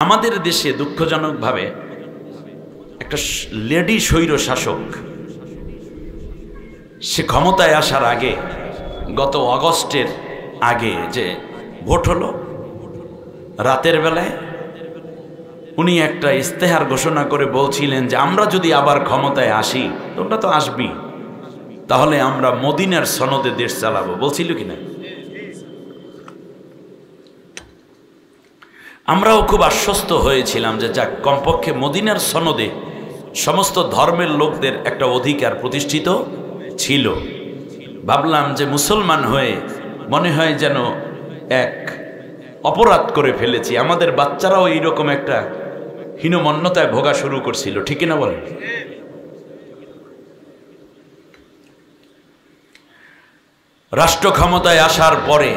আমাদের দেশে দুঃখজনকভাবে একটা লেডি স্বৈর শাসক সে ক্ষমতায় আসার আগে গত আগস্টের আগে যে ভোট হলো রাতের বেলায় উনি একটা ইস্তেহার ঘোষণা করে বলছিলেন যে আমরা যদি আবার ক্ষমতায় আসি, তোমরা তো আসবি, তাহলে আমরা মদিনার সনদে দেশ চালাবো। বলছিল কিনা? আমরাও খুব আশ্বস্ত হয়েছিলাম যে যাক, কমপক্ষে মদিনার সনদে সমস্ত ধর্মের লোকদের একটা অধিকার প্রতিষ্ঠিত ছিল। ভাবলাম যে মুসলমান হয়ে মনে হয় যেন এক অপরাধ করে ফেলেছি। আমাদের বাচ্চারাও এইরকম একটা হীনমন্যতায় ভোগা শুরু করছিল, ঠিক না বলেন? রাষ্ট্র ক্ষমতায় আসার পরে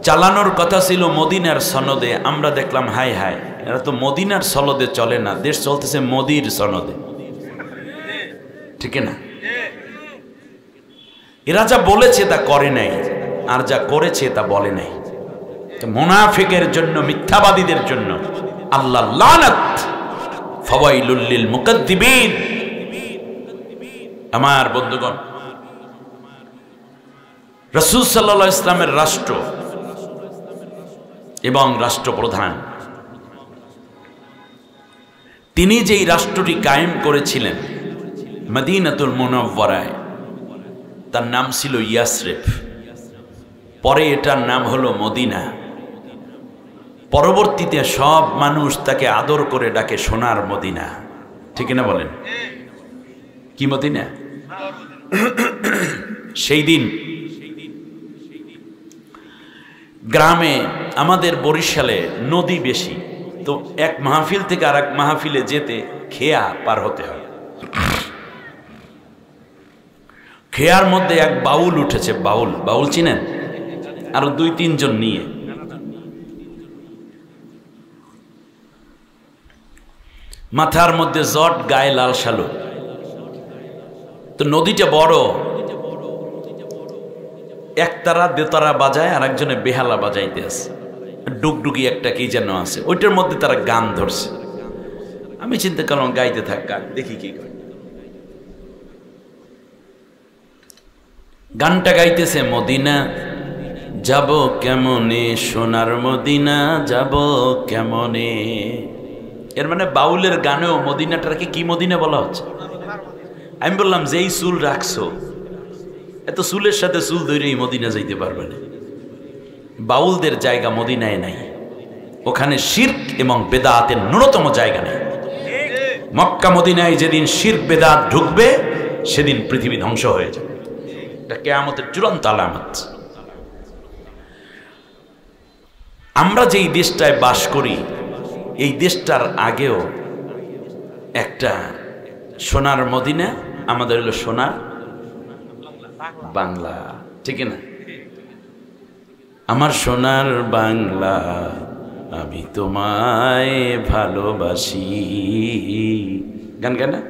চালানোর কথা ছিল মদিনার সনদে। আমরা দেখলাম হায় হায়, এরা তো মদিনার সনদে চলে না, দেশ চলতেছে মোদির সনদে, ঠিক না? এরা যা বলেছে তা করে নাই, আর যা করেছে তা বলে নাই। মুনাফিকের জন্য, মিথ্যাবাদীদের জন্য আল্লাহ লানাত, ফাওয়াইলুল লিল মুকাদ্দিবিন। আমার বন্ধুগণ, রাসূল সাল্লাল্লাহু আলাইহি ইসলামের রাষ্ট্র এবং রাষ্ট্রপ্রধান তিনি যেই রাষ্ট্রটি কায়েম করেছিলেন মদিনাতুল মুনাওয়ারায়, তার নাম ছিল ইয়াসরিফ। পরে এটার নাম হলো মদিনা। পরবর্তীতে সব মানুষ তাকে আদর করে ডাকে সোনার মদিনা, ঠিক না বলেন? কি মদিনা? সেই দিন গ্রামে আমাদের বরিশালে নদী বেশি, তো এক মাহফিল থেকে আর এক মাহফিলে যেতে খেয়া পার হতে হয়। খেয়ার মধ্যে এক বাউল উঠেছে, বাউল চিনেন? আরো 2-3 জন নিয়ে মাথার মধ্যে জট, গায়ে লাল শালু। তো নদীটা বড়, একতারা দেতারা বাজায় আর একজনে বেহালা বাজাইতে আছে, ডুগডুগি একটা কি যেন আছে, ওইটার মধ্যে তারা গান ধরছে। আমি চিন্তা করলাম গাইতে থাক, গান দেখি কি করে। গানটা গাইতেছে, মদিনা যাব কেমনে, সোনার মদিনা যাব কেমনে। এর মানে বাউলের গানেও মদিনাটাকে কি মদিনা বলা হচ্ছে? আমি বললাম যেই চুল রাখছো, এত চুলের সাথে চুল ধরেই মদিনা যাইতে পারবে না। বাউলদের জায়গা মদিনায় নাই, ওখানে শিরক এবং বেদাতের ন্যূনতম জায়গা নেই। মক্কা মদিনায় যেদিন শিরক বেদাত ঢুকবে, সেদিন পৃথিবী ধ্বংস হয়ে যাবে। এটা কিয়ামতের চূড়ান্ত আলামত। আমরা যেই দেশটায় বাস করি, এই দেশটার আগেও একটা সোনার মদিনা, আমাদের হলো সোনার বাংলা, ঠিক না? আমার সোনার বাংলা, আমি তোমায় ভালোবাসি। গান গায় না?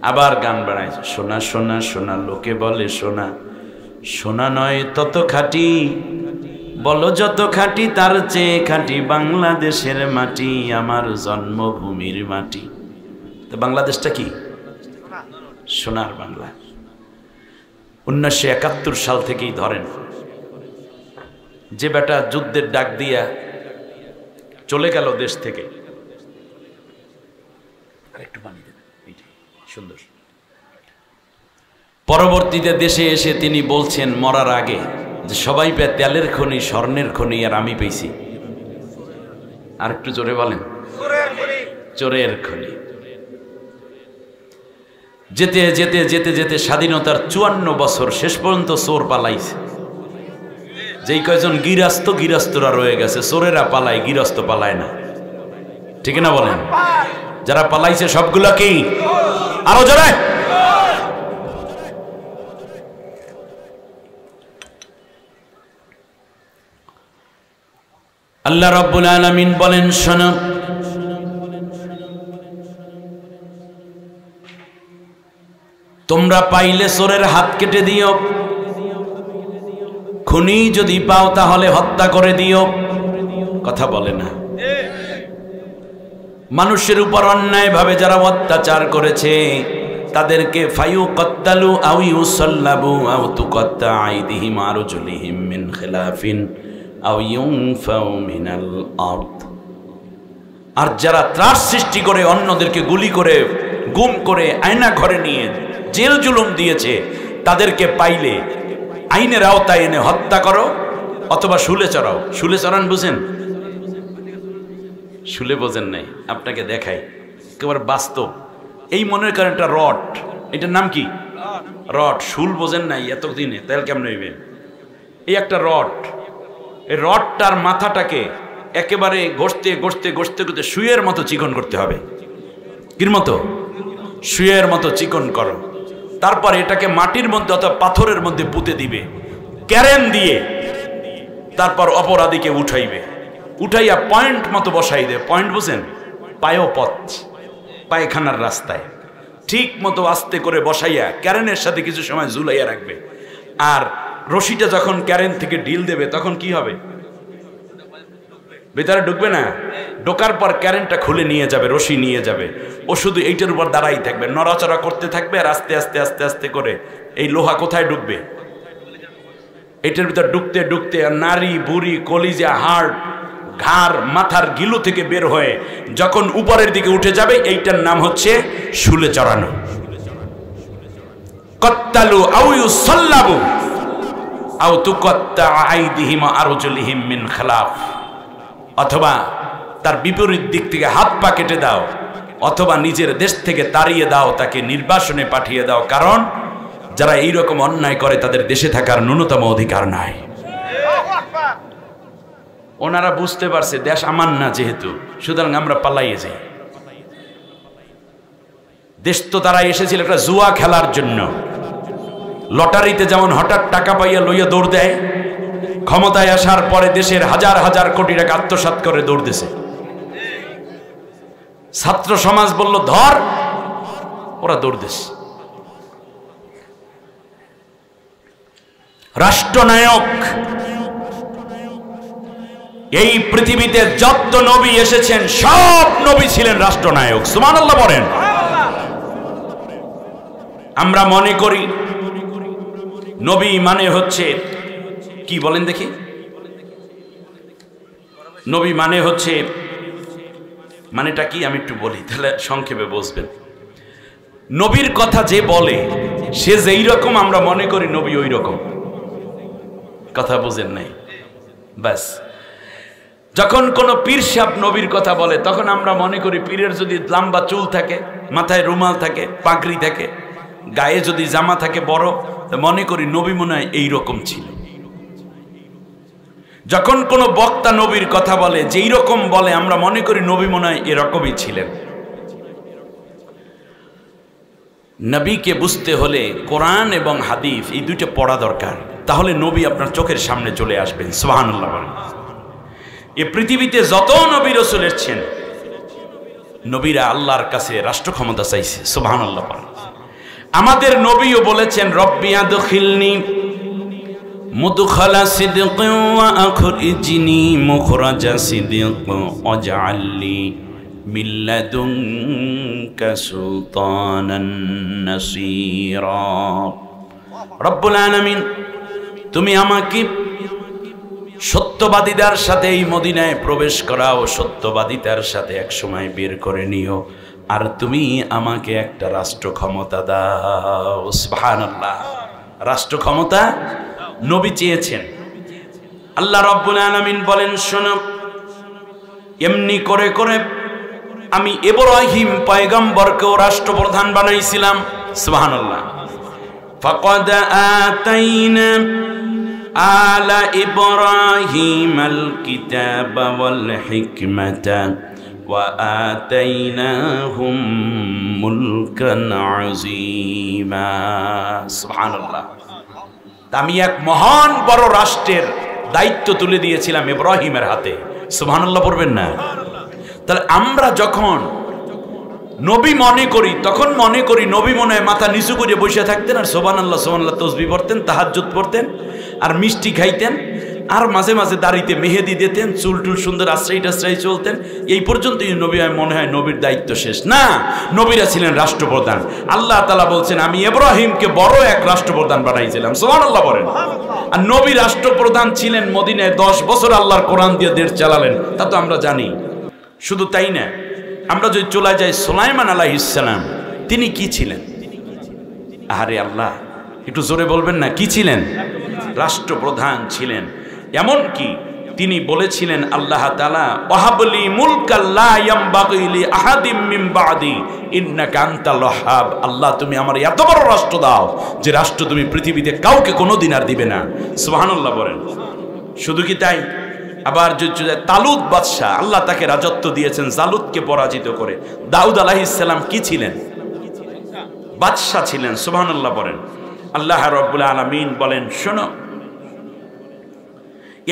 আবার গান বানায়, সোনা সোনা সোনা, লোকে বলে সোনা, সোনা নয় তত খাঁটি, বলো যত খাঁটি তার চেয়ে খাঁটি বাংলাদেশের মাটি, আমার জন্মভূমির মাটি। তো বাংলাদেশটা কি? সোনার বাংলা। 1971 সাল থেকেই ধরেন, যে বেটা যুদ্ধের ডাক দিয়া চলে গেল দেশ থেকে, আরেকটু পানি দেন, সুন্দর। পরবর্তীতে দেশে এসে তিনি বলছেন মরার আগে যে সবাই পেয়ে তেলের খনি, স্বর্ণের খনি, আর আমি পেয়েছি আরেকটু জোরে বলেন, চোরের খনি। যেতে যেতে যেতে যেতে স্বাধীনতার 54 বছর, শেষ পর্যন্ত চোর পালাইছে। যেই কয়জন গৃহস্থরা রয়ে গেছে, চোরেরা পালায়, গৃহস্থ পালায় না, ঠিক না বলেন? যারা পালাইছে সবগুলো কি? আরো জোরে। আল্লাহ রাব্বুল আলামিন বলেন, শোনো, তোমরা পাইলে চোরের হাত কেটে দিও, খুনি যদি পাও তাহলে হত্যা করে দিও। কথা বলে না? মানুষের উপর অন্যায়ভাবে যারা অত্যাচার করেছে তাদেরকে ফায়ুকাত্তালু আও ইউসাল্লাবু আও তুকাত্তা আইদিহিম আরজুলিহিম মিন খিলাফিন আও ইউনফাউ মিনাল আরদ। আর যারা ত্রাস সৃষ্টি করে অন্যদেরকে গুলি করে গুম করে আয়না ঘরে নিয়ে জেল জুলুম দিয়েছে, তাদেরকে পাইলে আইনের আওতায় এনে হত্যা করো অথবা শুলে চড়াও। শুলে চড়ান বুঝেন? শুলে বোঝেন নাই, আপনাকে দেখাই একেবারে বাস্তব। এই মনের কারণ একটা রড, এটার নাম কি? রড। শুল বোঝেন নাই এতদিনে, তাহলে কেমন হইবে? এই একটা রড, এই রডটার মাথাটাকে একেবারে ঘষতে ঘষতে ঘষতে ঘষতে শুয়ের মতো চিকন করতে হবে। কির মতো? শুয়ের মতো চিকন করো। তারপর এটাকে মাটির মধ্যে অথবা পাথরের মধ্যে পুঁতে দিবে ক্যারেন দিয়ে। তারপর অপরাধীকে উঠাইবে, উঠাইয়া পয়েন্ট মতো বসাই দেবে। পয়েন্ট বুঝেন? পায়পথ, পায়খানার রাস্তায় ঠিক মতো আস্তে করে বসাইয়া ক্যারেনের সাথে কিছু সময় ঝুলাইয়া রাখবে। আর রশিটা যখন ক্যারেন থেকে ঢিল দেবে তখন কি হবে? ভেতরে ঢুকবে না, ঢোকার পর ক্যারেনটা খুলে নিয়ে যাবে, রশি নিয়ে যাবে। ও শুধু এইটার উপর দাঁড়াই থাকবে, নড়াচড়া করতে থাকবে, আর আস্তে আস্তে আস্তে আস্তে করে এই লোহা কোথায় ঢুকবে? এটার ভিতর ঢুকতে ঢুকতে নারী বুড়ি কলিজা হাড় ঘাড় মাথার গিলু থেকে বের হয়ে যখন উপরের দিকে উঠে যাবে, এইটার নাম হচ্ছে শুলে চড়ানো। কত্তালু আও ইউসাল্লাবু আও তুকাত্তা আইদিহিম আরজুলিহিম মিন খিলাফ। অথবা তার বিপরীত দিক থেকে হাত পা কেটে দাও, অথবা নিজের দেশ থেকে তাড়িয়ে দাও, তাকে নির্বাসনে পাঠিয়ে দাও। কারণ যারা এইরকম অন্যায় করে তাদের দেশে থাকার ন্যূনতম অধিকার নাই। ওনারা বুঝতে পারছে দেশ আমার না যেহেতু, সুতরাং আমরা পালাইয়ে যাই। দেশ তো তারা এসেছিল একটা জুয়া খেলার জন্য। লটারিতে যেমন হঠাৎ টাকা পাইয়া লইয়া দৌড় দেয়, ক্ষমতায় আসার পরে দেশের হাজার হাজার কোটি টাকা আত্মসাৎ করে দৌড় দিছে। ছাত্র সমাজ বলল ধর, ওরা দৌড় দিছে। রাষ্ট্রনায়ক, এই পৃথিবীতে যত নবী এসেছেন সব নবী ছিলেন রাষ্ট্রনায়ক। সুবহানাল্লাহ বলেন। আমরা মনে করি নবী মানে হচ্ছে কি, বলেন দেখি? নবী মানে হচ্ছে, মানেটা কি আমি একটু বলি, তাহলে সংক্ষেপে বুঝবেন। নবীর কথা যে বলে সে যেই রকম আমরা মনে করি নবী ওই রকম। কথা বুঝেন নাই? ব্যাস। যখন কোন পীর সাহেব নবীর কথা বলে তখন আমরা মনে করি পীরের যদি লম্বা চুল থাকে, মাথায় রুমাল থাকে, পাগড়ি থাকে, গায়ে যদি জামা থাকে বড়, মনে করি নবী মনে হয় এইরকম ছিল। যখন কোন বক্তা নবীর কথা বলে যেই রকম বলে আমরা মনে করি নবী মনে হয় এরকমই ছিলেন। নবীকে বুঝতে হলে কোরআন এবং হাদিস এই দুইটা পড়া দরকার, তাহলে নবী আপনার চোখের সামনে চলে আসবেন। সুবহানাল্লাহ বলেন। এই পৃথিবীতে যত নবী রাসূল এসেছেন, নবীরা আল্লাহর কাছে রাষ্ট্র ক্ষমতা চাইছে। সুবহানাল্লাহ বলেন। আমাদের নবীও বলেছেন রব্বি আদখিলনি মুদখালা সিদকিন ওয়া আখরিজনি মুখরাজা সিদকিন ওয়াজআলনি মিন লাদুনকা সুলতানান নাসীরা। রব্বুল আলামিন, তুমি আমাকে সত্যবাদীদের সাথে এই মদিনায় প্রবেশ করাও, সত্যবাদীদের সাথে এক সময় বের করে নিও, আর তুমি আমাকে একটা রাষ্ট্র ক্ষমতা দাও। সুবহানাল্লাহ। রাষ্ট্র ক্ষমতা নবী চেয়েছেন। আল্লাহ রাব্বুল আলামিন বলেন, শোনো, এমনি করে করে আমি ইব্রাহিম পয়গম্বরকেও রাষ্ট্রপ্রধান বানাইছিলাম। সুবহানাল্লাহ। ফাকাদ আতাইনা আলা ইব্রাহিমাল কিতাবা ওয়াল হিকমাতা ওয়া আতাইনাহুম মুলকান আযীমা। সুবহানাল্লাহ। আমি এক মহান বড় রাষ্ট্রের দায়িত্ব তুলে দিয়েছিলাম ইব্রাহিমের হাতে। সুবহানাল্লাহ পড়বেন না? তাহলে আমরা যখন নবী মনে করি তখন মনে করি নবী মনে হয় মাথা নিচু করে বসে থাকতেন আর সুবহানাল্লাহ সুবহানাল্লাহ তাসবিহ পড়তেন, তাহাজ্জুদ পড়তেন আর মিষ্টি খাইতেন আর মাঝে মাঝে দাড়িতে মেহেদি দিতেন, চুল টুল সুন্দর আশ্রয় টাশ্রয় চলতেন। এই পর্যন্তই নবী, মনে হয় নবীর দায়িত্ব শেষ। না, নবীরা ছিলেন রাষ্ট্রপ্রধান। আল্লাহ তাআলা বলছেন, আমি ইব্রাহিমকে বড় এক রাষ্ট্রপ্রধান বানাইছিলাম। সুবহানাল্লাহ বলেন। আর নবী রাষ্ট্রপ্রধান ছিলেন মদিনায়, 10 বছর আল্লাহর কোরআন দিয়ে দেশ চালালেন, তা তো আমরা জানি। শুধু তাই না, আমরা যদি চলে যাই সুলাইমান আলাইহিস সালাম, তিনি কি ছিলেন? আরে আল্লাহ, একটু জোরে বলবেন না, কি ছিলেন? রাষ্ট্রপ্রধান ছিলেন। এমন কি তিনি বলেছিলেন, আল্লাহ তাআলা ওয়াহাবলি মুলকাল লা ইয়ামবাগি লি আহাদিম মিন বাদি ইন্নাকা আনতাল ওয়াহ্হাব। আল্লাহ, তুমি আমার এত বড় রাষ্ট্র দাও যে রাষ্ট্র তুমি পৃথিবীতে কাউকে কোনোদিন আর দিবে না। সুবহানাল্লাহ বলেন। শুধু কি তাই, আবার তালুত বাদশাহ, আল্লাহ তাকে রাজত্ব দিয়েছেন জালুতকে পরাজিত করে। দাউদ আলাইহিস সালাম কি ছিলেন? বাদশাহ ছিলেন। সুবহানাল্লাহ বলেন। আল্লাহ রাব্বুল আলামিন বলেন, শোনো,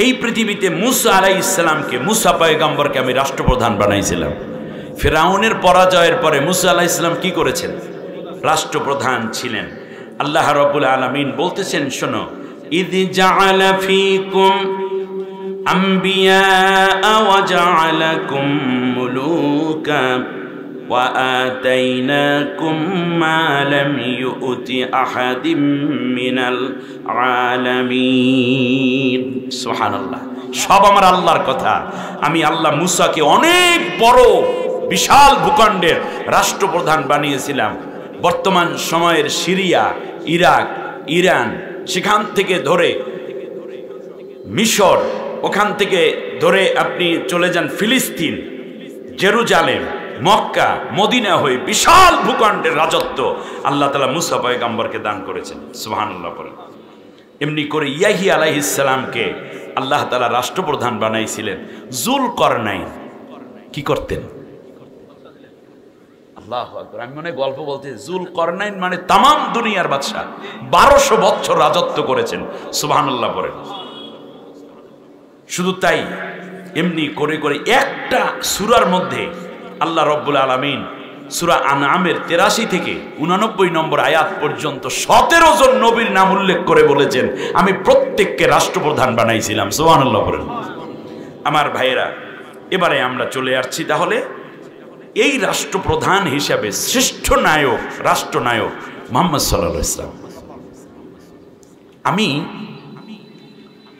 এই পৃথিবীতে মুসা আলাইহিস সালামকে, মুসা পয়গম্বরকে আমি রাষ্ট্রপ্রধান বানাইছিলাম। ফিরআউনের পরাজয়ের পরে মুসা আলাইহিস সালাম কি করেছেন? রাষ্ট্রপ্রধান ছিলেন। আল্লাহ রাব্বুল আলামিন বলতেছেন, শোনো, ইয জাআলা ফীকুম আম্বিয়া ওয়া জাআলাকুম মুলুকা ওয়া আতাইনাকুম মা লাম ইউতি আহাদিম মিনাল আলামিন। সুবহানাল্লাহ। সব আমার আল্লাহর কথা। আমি আল্লাহ মুসাকে অনেক বড় বিশাল ভূখণ্ডের রাষ্ট্রপ্রধান বানিয়েছিলাম। বর্তমান সময়ের সিরিয়া, ইরাক, ইরান, সেখান থেকে ধরে মিশর, ওখান থেকে ধরে আপনি চলে যান ফিলিস্তিন, জেরুজালেম, মক্কা, মদিনা হয়ে বিশাল ভূখণ্ডের রাজত্ব আল্লাহ তাআলা মুসা পয়গম্বরকে দান করেছেন। সুবহানাল্লাহ বলেন। এমনি করে ইয়াহিয়া আলাইহিস সালামকে আল্লাহ তাআলা রাষ্ট্রপ্রধান বানাইছিলেন। যুলকরনাইন কি করতেন? আল্লাহু আকবার। আমি মনে গল্প বলতে, যুলকরনাইন মানে তামাম দুনিয়ার বাদশা, 1200 বছর রাজত্ব করেছেন। সুবহানাল্লাহ বলেন। শুধু তাই, এমনি করে করে একটা সূরার মধ্যে আল্লাহ রব্বুল আলামিন সূরা আনআমের 83 থেকে 89 নম্বর আয়াত পর্যন্ত 17 জন নবীর নাম উল্লেখ করে বলেছেন, আমি প্রত্যেককে রাষ্ট্রপ্রধান বানাইছিলাম। সুবহানাল্লাহ বলেন। আমার ভাইয়েরা, এবারে আমরা চলে আসছি তাহলে এই রাষ্ট্রপ্রধান হিসাবে শ্রেষ্ঠ নায়ক, রাষ্ট্রনায়ক মুহাম্মদ সাল্লাল্লাহু আলাইহি ওয়াসাল্লাম। আমি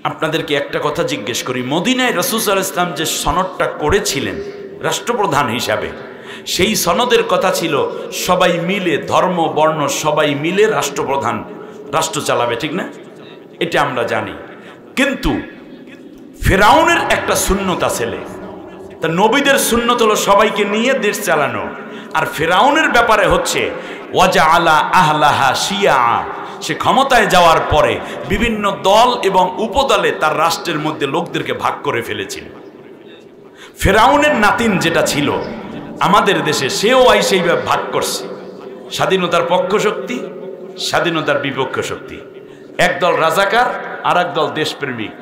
আপনাদেরকে একটা কথা জিজ্ঞেস করি, মদিনায় রাসূল সাল্লাল্লাহু আলাইহি ওয়াসাল্লাম যে সনদটা করেছিলেন রাষ্ট্রপ্রধান হিসাবে, সেই সনদের কথা ছিল সবাই মিলে, ধর্ম বর্ণ সবাই মিলে রাষ্ট্রপ্রধান রাষ্ট্র চালাবে, ঠিক না? এটা আমরা জানি। কিন্তু ফিরআউনের একটা সুন্নত আছে, তা নবীদের সুন্নত হলো সবাইকে নিয়ে দেশ চালানো, আর ফিরআউনের ব্যাপারে হচ্ছে ওয়াজআলা আহলাহা শিয়া। সে ক্ষমতায় যাওয়ার পরে বিভিন্ন দল এবং উপদলে তার রাষ্ট্রের মধ্যে লোকদেরকে ভাগ করে ফেলেছিল। ফিরআউনের নাতিন যেটা ছিল আমাদের দেশে, সেও সেইভাবে ভাগ করছে। স্বাধীনতার পক্ষ শক্তি, স্বাধীনতার বিপক্ষ শক্তি। একদল রাজাকার, আর একদল দেশপ্রেমিক।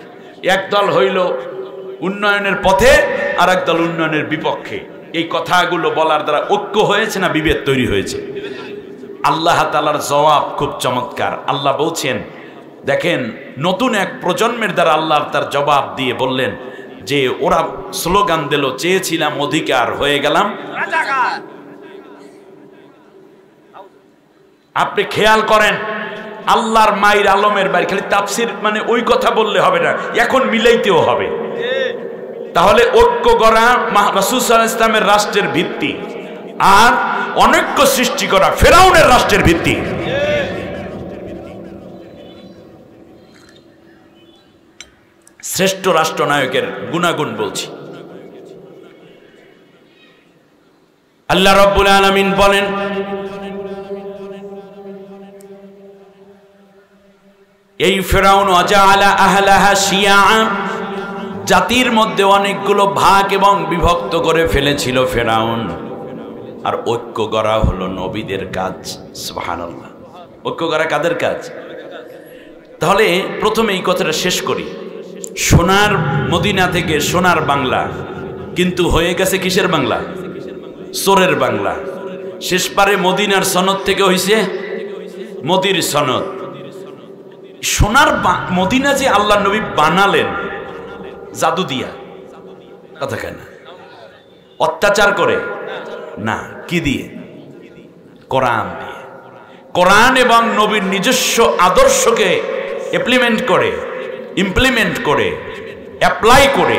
একদল হইল উন্নয়নের পথে, আর একদল উন্নয়নের বিপক্ষে। এই কথাগুলো বলার দ্বারা ঐক্য হয়েছে না বিভেদ তৈরি হয়েছে? আল্লাহ তাআলার জবাব খুব চমৎকার। আল্লাহ বলছেন, দেখেন, নতুন এক প্রজন্মের দ্বারা আল্লাহ তার জবাব দিয়ে বললেন যে ওরা স্লোগান দিল, চেয়েছিলাম অধিকার, হয়ে গেলাম রাজাকার। আপনি খেয়াল করেন, আল্লাহর মায়ের আলমের বাড়ি, খালি তাফসির মানে ওই কথা বললে হবে না, এখন মিলাইতেও হবে। তাহলে ঐক্য গড়া রাসূল সাল্লাল্লাহু আলাইহি ওয়াসাল্লামের রাষ্ট্রের ভিত্তি, আর অনৈক্য সৃষ্টি করা ফিরআউনের রাষ্ট্রের ভিত্তি। শ্রেষ্ঠ রাষ্ট্রনায়কের গুণাগুণ বলছি। আল্লাহ রাব্বুল আলামিন বলেন, এই ফিরআউন ওয়াজআলা আহলাহা শিয়া, জাতির মধ্যে অনেকগুলো ভাগ এবং বিভক্ত করে ফেলেছিল ফিরআউন। আর ঐক্য গড়া হলো নবীদের কাজ। সুবহানাল্লাহ। ঐক্য গড়া কাদের কাজ? তাহলে প্রথমে এই কথাটা শেষ করি। সোনার মদিনা থেকে সোনার বাংলা, কিন্তু হয়ে গেছে কিসের বাংলা? চোরের বাংলা। শেষ পারে মদিনার সনদ থেকে হইছে মোদির সনদ। সোনার মদিনা যে আল্লাহ নবী বানালেন, জাদু দিয়া? কথা কেন? অত্যাচার করে না, কি দিয়ে? কোরআন দিয়ে। কোরআন এবং নবীর নিজস্ব আদর্শকে ইমপ্লিমেন্ট করে অ্যাপ্লাই করে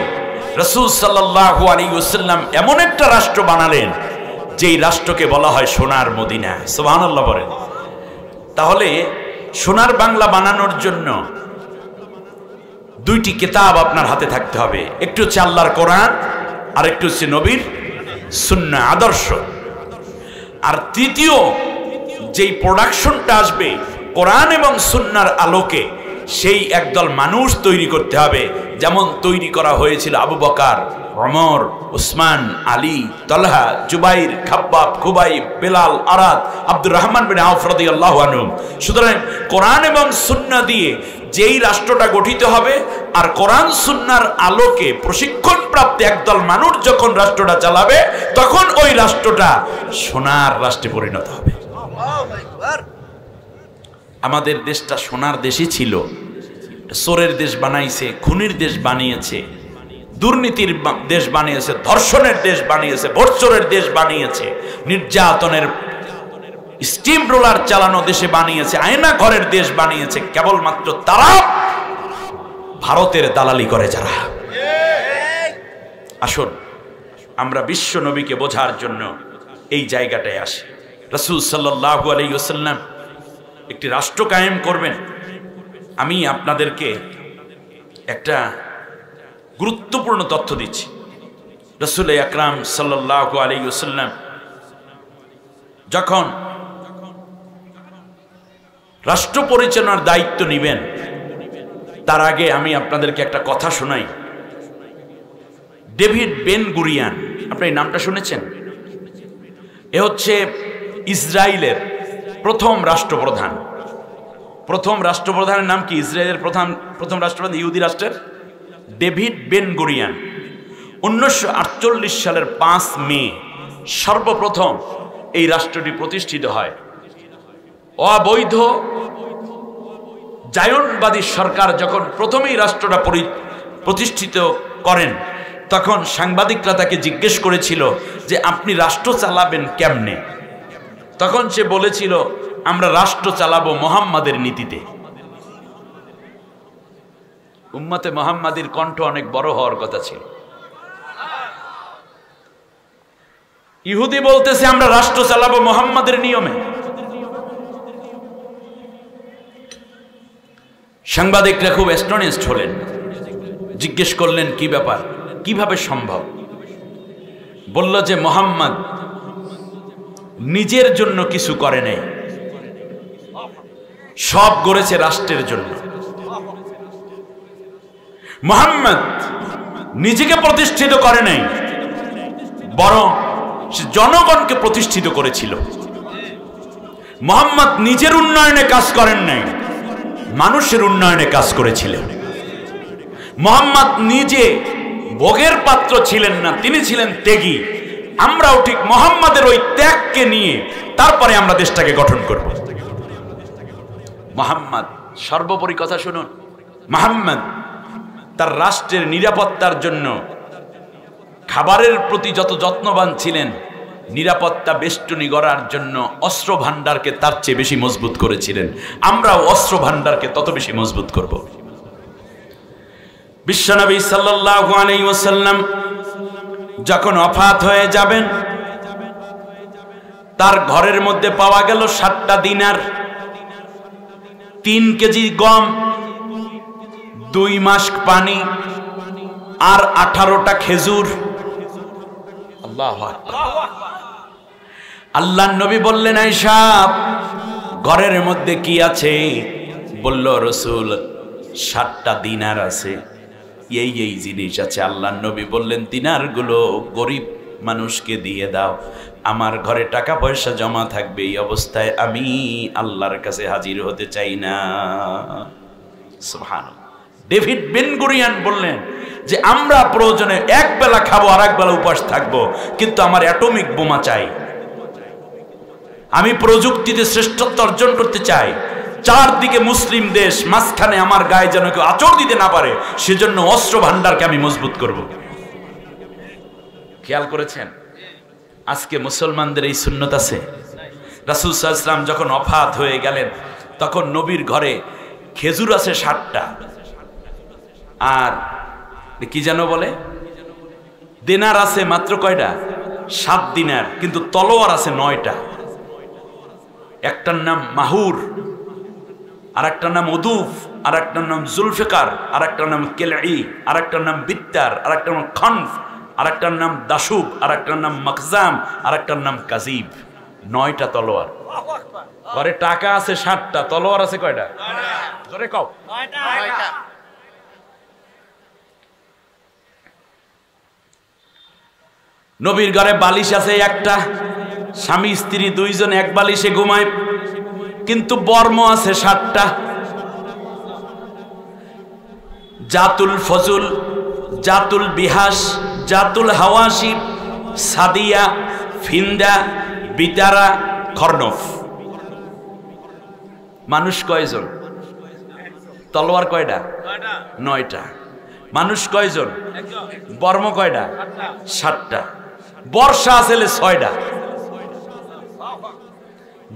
রাসূল সাল্লাল্লাহু আলাইহি ওয়াসাল্লাম এমন একটা রাষ্ট্র বানালেন যেই রাষ্ট্রকে বলা হয় সোনার মদিনা। সুবহানাল্লাহ বলেন। তাহলে সোনার বাংলা বানানোর জন্য দুইটি কিতাব আপনার হাতে থাকতে হবে, একটু হচ্ছে আল্লাহর কোরআন আর একটু হচ্ছে নবীর সুন্নাহ আদর্শ। আর তৃতীয় যেই প্রোডাকশনটা আসবে কোরআন এবং সুন্নাহর আলোকে, সেই একদল মানুষ তৈরি করতে হবে, যেমন তৈরি করা হয়েছিল আবু বকর, ওমর, উসমান, আলী, তালহা, জুবাইর, খাব্বাব, খুবাইব, বেলাল, আরাদ, আব্দুর রহমান বিন আওফ রাদিয়াল্লাহু আনহু। সুতরাং কোরআন এবং সুন্নাহ দিয়ে যেই রাষ্ট্রটা গঠিত হবে, আর কোরআন সুন্নাহর আলোকে প্রশিক্ষণপ্রাপ্ত একদল মানুষ যখন রাষ্ট্রটা চালাবে, তখন ওই রাষ্ট্রটা সোনার রাষ্ট্রে পরিণত হবে। আমাদের দেশটা সোনার দেশই ছিল, চোরের দেশ বানাইছে, খুনির দেশ বানিয়েছে, দুর্নীতির দেশ বানিয়েছে, ধর্ষণের দেশ বানিয়েছে, ভোটচোরের দেশ বানিয়েছে, নির্যাতনের স্টিম রোলার চালানো দেশে বানিয়েছে, আয়না ঘরের দেশ বানিয়েছে। কেবলমাত্র তারা ভারতের দালালি করে যারা। আসুন আমরা বিশ্ব নবীকে বোঝার জন্য এই জায়গাটায় আসি। রাসূল সাল্লাল্লাহু আলাইহি ওয়াসাল্লাম একটি রাষ্ট্র কায়েম করবেন। আমি আপনাদেরকে একটা গুরুত্বপূর্ণ তথ্য দিচ্ছি। রাসূল আকরাম সাল্লাল্লাহু আলাইহি ওয়াসাল্লাম যখন রাষ্ট্র পরিচালনার দায়িত্ব নেবেন, তার আগে আমি আপনাদেরকে একটা কথা শোনাই। ডেভিড বেন গুরিয়ান, আপনি এই নামটা শুনেছেন? এ হচ্ছে ইসরায়েলের প্রথম রাষ্ট্রপ্রধান। প্রথম রাষ্ট্রপ্রধানের নাম কি? ইসরায়েলের প্রথম রাষ্ট্রপ্রধান ইহুদি রাষ্ট্রের ডেভিড বেন গুরিয়ান। 1948 সালের 5 মে সর্বপ্রথম এই রাষ্ট্রটি প্রতিষ্ঠিত হয়। অবৈধ জায়নবাদী সরকার যখন প্রথমেই রাষ্ট্রটা প্রতিষ্ঠিত করেন, তখন সাংবাদিকরা তাকে জিজ্ঞেস করেছিল যে আপনি রাষ্ট্র চালাবেন কেমনে? তখন সে বলেছিল, আমরা রাষ্ট্র চালাবো মুহাম্মাদের নীতিতে। উম্মতে মুহাম্মাদির কণ্ঠ অনেক বড় হওয়ার কথা ছিল। ইহুদি বলতেছে আমরা রাষ্ট্র চালাবো মুহাম্মাদের নিয়মে। সাংবাদিকরা খুব অ্যাস্টনিশড হলেন, জিজ্ঞেস করলেন কি ব্যাপার, কিভাবে সম্ভব? বলল যে মুহাম্মদ নিজের জন্য কিছু করে নাই, সব গড়েছে রাষ্ট্রের জন্য। মুহাম্মদ নিজেকে প্রতিষ্ঠিত করে নাই, বরং সে জনগণকে প্রতিষ্ঠিত করেছিল। মুহাম্মদ নিজের উন্নয়নে কাজ করেন নাই, মানুষের উন্নয়নে কাজ করেছিলেন। মুহাম্মদ নিজে ভোগের পাত্র ছিলেন না, তিনি ছিলেন ত্যাগী। আমরাও ঠিক মুহাম্মাদের ওই ত্যাগকে নিয়ে তারপরে আমরা দেশটাকে গঠন করব। মুহাম্মদ সর্বোপরি কথা শুনুন, মুহাম্মদ তার রাষ্ট্রের নিরাপত্তার জন্য খাবারের প্রতি যত যত্নবান ছিলেন, নিরাপত্তা বেষ্টনী গড়ার জন্য অস্ত্র ভান্ডারকে তার চেয়ে বেশি মজবুত করেছিলেন। আমরাও অস্ত্র ভান্ডারকে তত বেশি মজবুত করব। বিশ্বনবী সাল্লাল্লাহু আলাইহি ওয়াসাল্লাম যখন ওফাত হয়ে যাবেন, তার ঘরের মধ্যে পাওয়া গেল 7টা দিনার, 3 কেজি গম, 2 মাস পানি আর 18টা খেজুর। আল্লাহু আকবার। আল্লাহর নবী বললেন, আয়েশা ঘরের মধ্যে কি আছে? বলল, রাসূল 7টা দিনার আছে, এই জিনিস আছে। আল্লাহর নবী বললেন, দিনারগুলো গরিব মানুষকে দিয়ে দাও, আমার ঘরে টাকা পয়সা জমা থাকবে, এই অবস্থায় আমি আল্লাহর কাছে হাজির হতে চাই না। সুবহানাল্লাহ। ডেভিড বেন গুরিয়ান বললেন যে আমরা প্রয়োজনে এক বেলা খাবো আর এক বেলা উপাস থাকবো, কিন্তু আমার অ্যাটমিক বোমা চাই। আমি প্রযুক্তিতে শ্রেষ্ঠত্ব অর্জন করতে চাই, চারদিকে মুসলিম দেশ, মাঝখানে আমার গায়ে যেন কেউ আঁচড় দিতে না পারে, সেজন্য অস্ত্র ভান্ডারকে আমি মজবুত করব। খেয়াল করেছেন আজকে মুসলমানদের এই সুন্নত আছে? রাসূল সাল্লাল্লাহু আলাইহি ওয়াসাল্লাম যখন ওফাত হয়ে গেলেন তখন নবীর ঘরে খেজুর আছে 60টা, আর কি যেন বলে দিনার আছে মাত্র কয়টা? 7 দিনার, কিন্তু তলোয়ার আছে 9টা। একটার নাম মাহুর, আর একটার নাম উদুফ, আর একটার নাম জুলফিকার, আর একটার নাম কেলঈ, আর একটার নাম বিত্তার, আর একটার নাম খনফ, আর একটার নাম দাসুব, আর একটার নাম মখজাম, আর একটার নাম কাজিব। 9টা তলোয়ার। ঘরে টাকা আছে 60টা, তলোয়ার আছে কয়টা? জোরে কও। 9টা। নবীর ঘরে বালিশ আছে একটা, স্বামী স্ত্রী দুইজন এক বালিশে ঘুমায়, কিন্তু বর্ম আছে 60টা। জাতুল ফজুল, জাতুল বিহাস, জাতুল হাওয়াসি, সাদিয়া, ফিন্দা, বিতারা, খরনফ। মানুষ কয়জন? তলোয়ার কয়টা? 9টা। মানুষ কয়জন? বর্ম কয়টা? 60টা। বর্ষা আছে 6টা।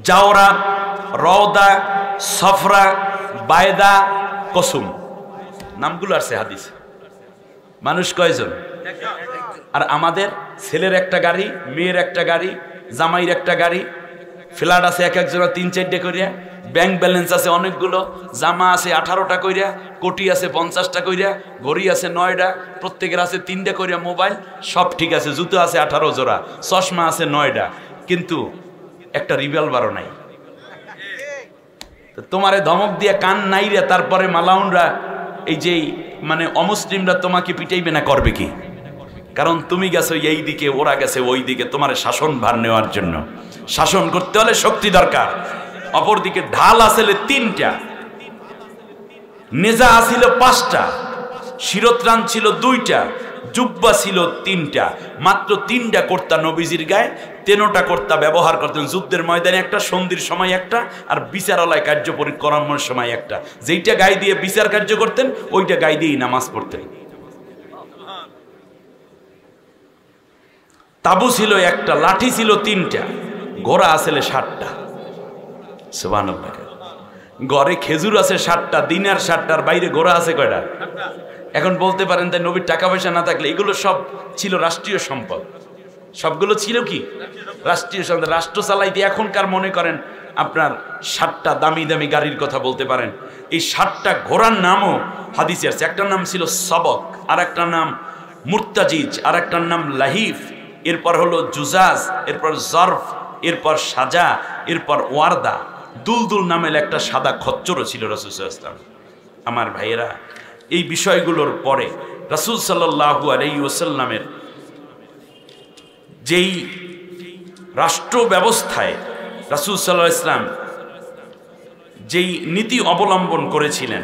জাওরা, রওদা, সফরা, বায়দা, কসুম, নামগুলো আছে হাদিসে। মানুষ কয়জন? আর আমাদের ছেলের একটা গাড়ি, মেয়ের একটা গাড়ি, জামাইয়ের একটা গাড়ি, ফ্ল্যাট আছে এক একজনের 3-4টে করিয়া, ব্যাংক ব্যালেন্স আছে অনেকগুলো, জামা আছে 18টা কইরা, কোটি আছে 50টা কইরা, ঘড়ি আছে 9টা, প্রত্যেকের আছে 3টে কইরা মোবাইল, সব ঠিক আছে, জুতো আছে 18 জোড়া, চশমা আছে 9টা, কিন্তু একটা রিভলভারও নাই। তোমারে ধমক দিয়ে কান নাই রে, তারপরে মালাউনরা এই যে মানে অমুসলিমরা তোমাকে পিটাইবে না, করবে কি? কারণ তুমি গেছো এই দিকে, ওরা গেছে ওই দিকে, তোমার শাসন ভার নেওয়ার জন্য। শাসন করতে হলে শক্তি দরকার। অপরদিকে ঢাল আসলে 3টা, নেজা আসিল 5টা, শিরোত্রাণ ছিল 2টা, জুব্বা ছিল 3টা, মাত্র 3টা কর্তা নবীজির গায়ে, 13টা কর্তা ব্যবহার করতেন। যুদ্ধের ময়দানে একটা, সন্ধির সময় একটা, আর বিচারালয় কার্য পরিকর্মের সময় একটা। যেইটা গায়ে দিয়ে বিচার কার্য করতেন, ওইটা গায়ে দিয়েই নামাজ পড়তেন। তাবু ছিল একটা, লাঠি ছিল 3টা, ঘোড়া আসলে 60টা। সুবহানাল্লাহ। ঘরে খেজুর আছে 60টা, দিনার 60টার বাইরে ঘোড়া আছে কয়টা? এখন বলতে পারেন তাই নবীর টাকা পয়সা না থাকলে এগুলো সব ছিল রাষ্ট্রীয় সম্পদ। সবগুলো ছিল কি? রাষ্ট্রীয় সম্পদ। রাষ্ট্র চালাইতে এখনকার মনে করেন আপনার 60টা দামি দামি গাড়ির কথা বলতে পারেন। এই 60টা ঘোড়ার নামও হাদিসে আছে। একটার নাম ছিল সবক, আর একটার নাম মুর্তাজিজ, আর একটার নাম লাহিফ, এরপর হলো জুজাজ, এরপর জরফ, এরপর সাজা, এরপর ওয়ারদা। দুলদুল নামের একটা সাদা খচ্চরও ছিল রাসূল সাল্লাল্লাহু আলাইহি ওয়াসাল্লাম। আমার ভাইয়েরা, এই বিষয়গুলোর পরে রাসূল সাল্লাল্লাহু আলাইহি ওয়াসাল্লামের যেই রাষ্ট্র ব্যবস্থায় রাসূল সাল্লাল্লাহু আলাইহি ওয়াসাল্লাম যেই নীতি অবলম্বন করেছিলেন,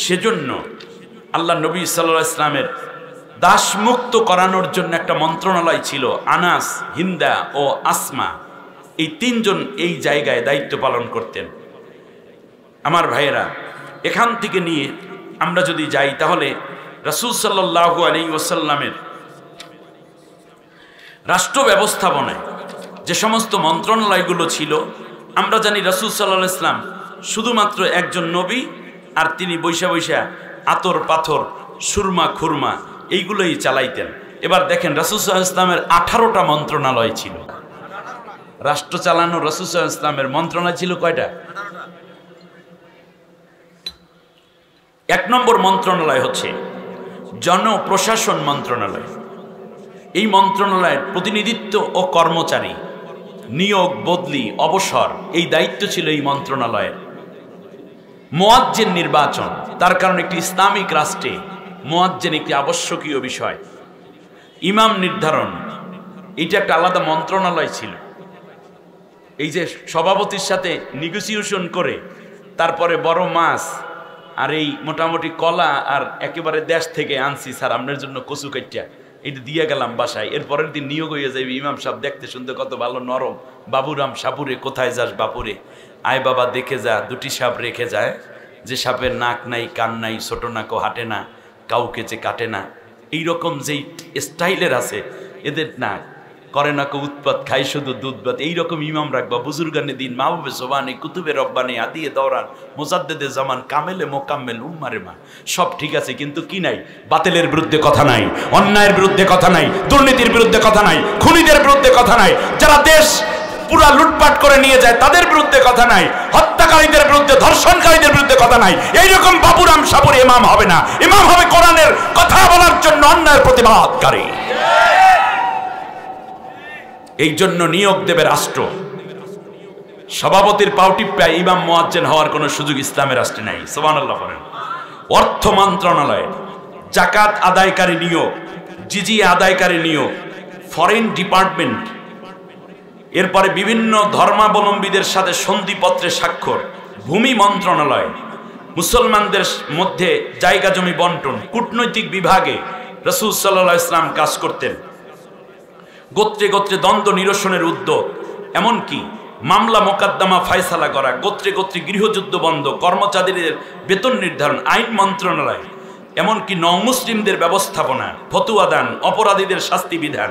সেজন্য আল্লাহ নবী সাল্লাল্লাহু আলাইহি ওয়াসাল্লামের দাসমুক্ত করানোর জন্য একটা মন্ত্রণালয় ছিল। আনাস, হিন্দা ও আসমা, এই 3জন এই জায়গায় দায়িত্ব পালন করতেন। আমার ভাইয়েরা, এখান থেকে নিয়ে আমরা যদি যাই তাহলে রাসূল সাল্লাল্লাহু আলাইহি ওয়াসাল্লামের রাষ্ট্র ব্যবস্থাপনায় যে সমস্ত মন্ত্রণালয়গুলো ছিল, আমরা জানি রাসূল সাল্লাল্লাহু আলাইহি ওয়াসাল্লাম শুধুমাত্র একজন নবী, আর তিনি বৈশা বৈশা আতর পাথর, সুরমা খুরমা এইগুলোই চালাইতেন। এবার দেখেন রাসূল সাল্লাল্লাহু আলাইহি ওয়াসাল্লামের 18টা মন্ত্রণালয় ছিল। রাষ্ট্র চালানো রাসূল সাল্লাল্লাহু আলাইহি ওয়াসাল্লামের মন্ত্রণালয় ছিল কয়টা? 1 নম্বর মন্ত্রণালয় হচ্ছে জনপ্রশাসন মন্ত্রণালয়। এই মন্ত্রণালয়ের প্রতিনিধিত্ব ও কর্মচারী, নিয়োগ, বদলি, অবসর, এই দায়িত্ব ছিল এই মন্ত্রণালয়ের। মুয়াজ্জিন নির্বাচন, তার কারণ একটি ইসলামিক রাষ্ট্রে মুয়াজ্জিন একটি আবশ্যকীয় বিষয়। ইমাম নির্ধারণ, এটা একটা আলাদা মন্ত্রণালয় ছিল। এই যে সভাপতির সাথে নেগোসিয়েশন করে তারপরে বড় মাছ আর এই মোটামুটি কলা আর একেবারে দেশ থেকে আনছি স্যার আপনার জন্য কচু কাটিয়া, এটা দিয়ে গেলাম বাসায়, এর পরের দিন নিয়োগ হয়ে যাবে। ইমাম সাহেব দেখতে শুনতে কত ভালো, নরম, বাবুরাম সাপুরে, কোথায় যাস বাপুরে, আয় বাবা দেখে যা, দুটি সাপ রেখে যায়, যে সাপের নাক নাই, কান নাই, ছোট নাকও হাঁটে না, কাউকে যে কাটে না, এইরকম যেই স্টাইলের আছে এদের না, করে না কো উৎপাত, খাই শুধু দুধ ভাত, এইরকম ইমাম রাখবা। বুজুর্গানে দিন, মাহবুবে সোবানি, কুতুবে রব্বানি, আদিয়ে দৌরান, মোজাদ্দেদে জামান, কামেলে মোকাম্মেল, উম্মারে মা, সব ঠিক আছে, কিন্তু কি নাই? বাতিলের বিরুদ্ধে কথা নাই, অন্যায়ের বিরুদ্ধে কথা নাই, দুর্নীতির বিরুদ্ধে কথা নাই, খুনিদের বিরুদ্ধে কথা নাই, যারা দেশ পুরা লুটপাট করে নিয়ে যায় তাদের বিরুদ্ধে কথা নাই, হত্যাকারীদের বিরুদ্ধে, ধর্ষণকারীদের বিরুদ্ধে কথা নাই। এইরকম বাবুরাম সাপুর ইমাম হবে না। ইমাম হবে কোরআনের কথা বলার জন্য অন্যায়ের প্রতিবাদকারী। এই জন্য নিয়োগ দেবে রাষ্ট্র। সভাপতির পাউটিপ্পায় ইমাম মুয়াজ্জিন হওয়ার কোনো সুযোগ ইসলামের রাষ্ট্রে নাই। সুবহানাল্লাহ বলেন। অর্থ মন্ত্রণালয় জাকাত আদায়কারী নিয়োগ, জিজিয়া আদায়কারী নিয়োগ, ফরেন ডিপার্টমেন্ট, এরপরে বিভিন্ন ধর্মাবলম্বীদের সাথে সন্ধিপত্রে স্বাক্ষর, ভূমি মন্ত্রণালয়, মুসলমানদের মধ্যে জায়গা জমি বন্টন, কূটনৈতিক বিভাগে রাসূল সাল্লাল্লাহু আলাইহি ওয়াসাল্লাম কাজ করতেন, গোত্রে গোত্রে দ্বন্দ্ব নিরসনের উদ্যোগ, এমনকি মামলা মোকদ্দমা ফায়সালা করা, গোত্রে গোত্রে গৃহযুদ্ধ বন্ধ, কর্মচারীদের বেতন নির্ধারণ, আইন মন্ত্রণালয়, এমনকি নমুসলিমদের ব্যবস্থাপনা, ফতুয়া দান, অপরাধীদের শাস্তি বিধান,